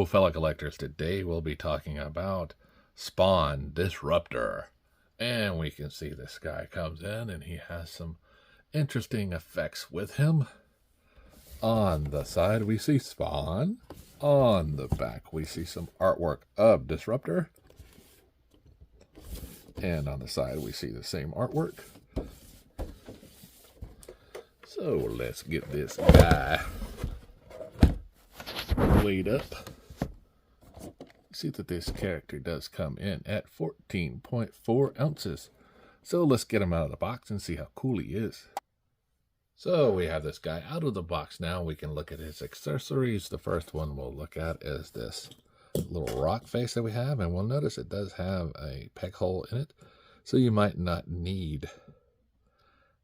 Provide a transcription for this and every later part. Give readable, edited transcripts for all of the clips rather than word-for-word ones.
fellow collectors, today we'll be talking about Spawn Disruptor. And we can see this guy comes in and he has some interesting effects with him. On the side we see Spawn. On the back we see some artwork of Disruptor. And on the side we see the same artwork. So let's get this guy weighed up. See that this character does come in at 14.4 ounces. So let's get him out of the box and see how cool he is. So we have this guy out of the box now. We can look at his accessories. The first one we'll look at is this little rock face that we have. And we'll notice it does have a peg hole in it. So you might not need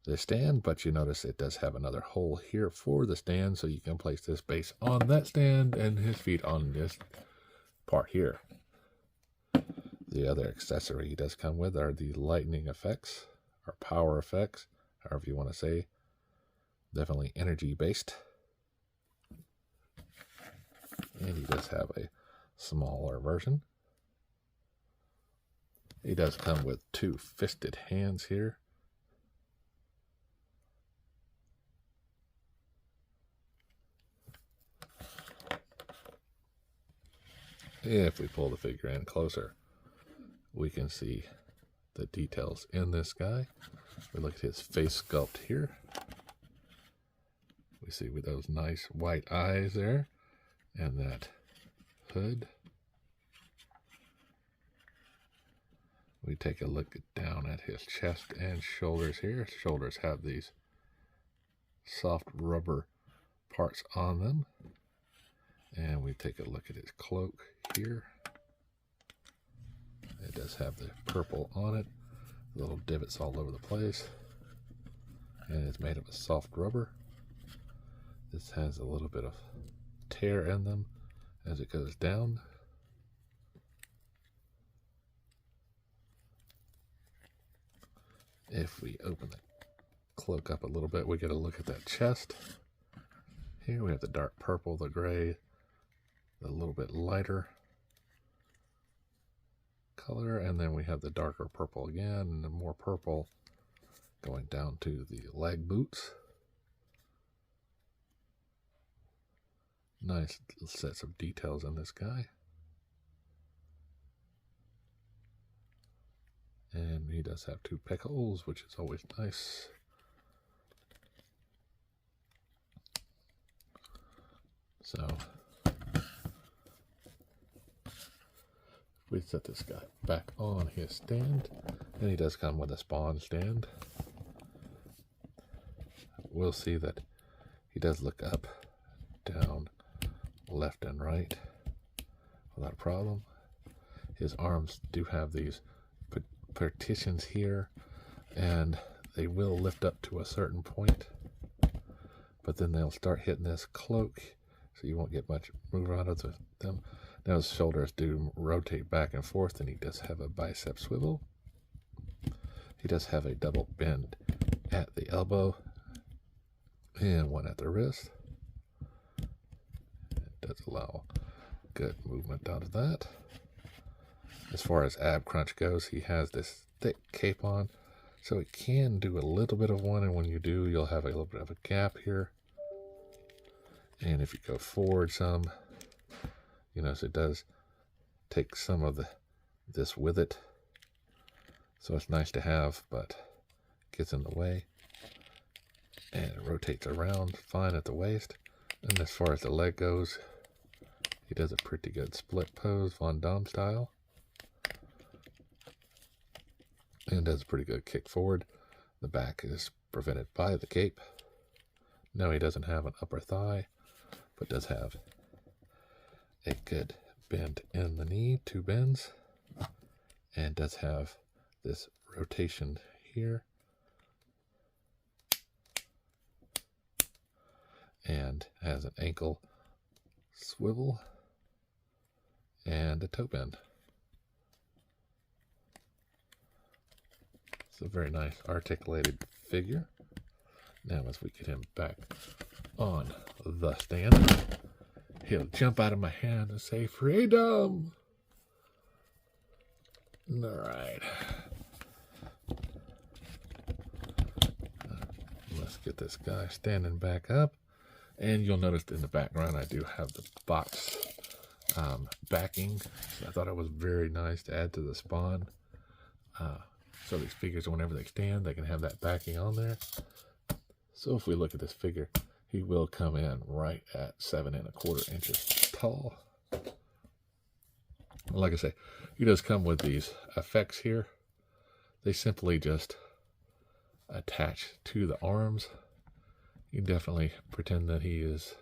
the stand, but you notice it does have another hole here for the stand. So you can place this base on that stand and his feet on this part here. The other accessory he does come with are the lightning effects or power effects, however you want to say. Definitely energy based. And he does have a smaller version. He does come with two fisted hands here. If we pull the figure in closer, we can see the details in this guy. We look at his face sculpt here. We see with those nice white eyes there and that hood. We take a look down at his chest and shoulders here. His shoulders have these soft rubber parts on them. And we take a look at his cloak here. It does have the purple on it. Little divots all over the place. And it's made of a soft rubber. This has a little bit of tear in them as it goes down. If we open the cloak up a little bit, we get a look at that chest. Here we have the dark purple, the gray, a little bit lighter color, and then we have the darker purple again, and the more purple going down to the leg boots. Nice sets of details in this guy. And he does have two peg holes, which is always nice. So we set this guy back on his stand, and he does come with a Spawn stand. We'll see that he does look up, down, left, and right without a problem. His arms do have these partitions here, and they will lift up to a certain point, but then they'll start hitting this cloak, so you won't get much movement out of them. Now his shoulders do rotate back and forth, and he does have a bicep swivel. He does have a double bend at the elbow and one at the wrist. It does allow good movement out of that. As far as ab crunch goes, he has this thick cape on, so it can do a little bit of one, and when you do, you'll have a little bit of a gap here. And if you go forward some, you notice it does take some of this with it. So it's nice to have, but it gets in the way. And it rotates around fine at the waist. And as far as the leg goes, he does a pretty good split pose, Van Damme style. And does a pretty good kick forward. The back is prevented by the cape. No, he doesn't have an upper thigh, but does have a good bend in the knee, two bends, and does have this rotation here, and has an ankle swivel and a toe bend. It's a very nice articulated figure. Now as we get him back on the stand, he'll jump out of my hand and say, freedom! Alright. Let's get this guy standing back up. And you'll notice in the background I do have the box backing. So I thought it was very nice to add to the Spawn. So these figures, whenever they stand, they can have that backing on there. So if we look at this figure, he will come in right at 7 1/4 inches tall. Like I say, he does come with these effects here. They simply just attach to the arms. You can definitely pretend that he is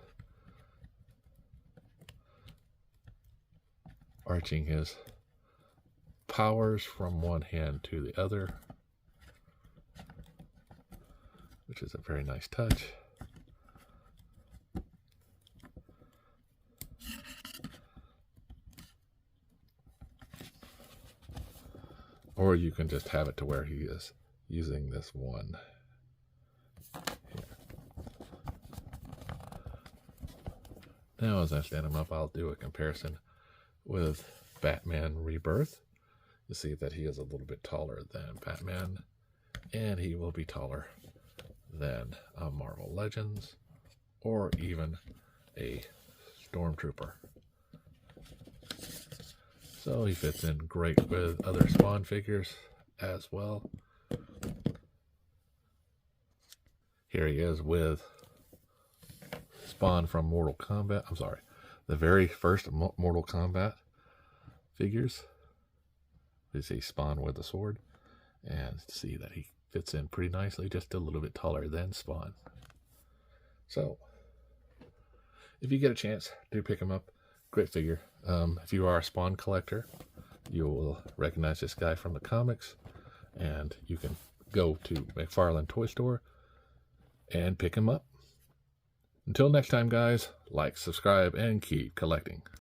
arching his powers from one hand to the other, which is a very nice touch. Or you can just have it to where he is using this one here. Now as I stand him up, I'll do a comparison with Batman Rebirth. You see that he is a little bit taller than Batman, and he will be taller than a Marvel Legends or even a Stormtrooper. So he fits in great with other Spawn figures as well. Here he is with Spawn from Mortal Kombat. I'm sorry, the very first Mortal Kombat figures. You see Spawn with the sword, and see that he fits in pretty nicely, just a little bit taller than Spawn. So if you get a chance, do pick him up. Great figure. If you are a Spawn collector, you will recognize this guy from the comics, and you can go to McFarlane Toy Store and pick him up. Until next time, guys, like, subscribe, and keep collecting.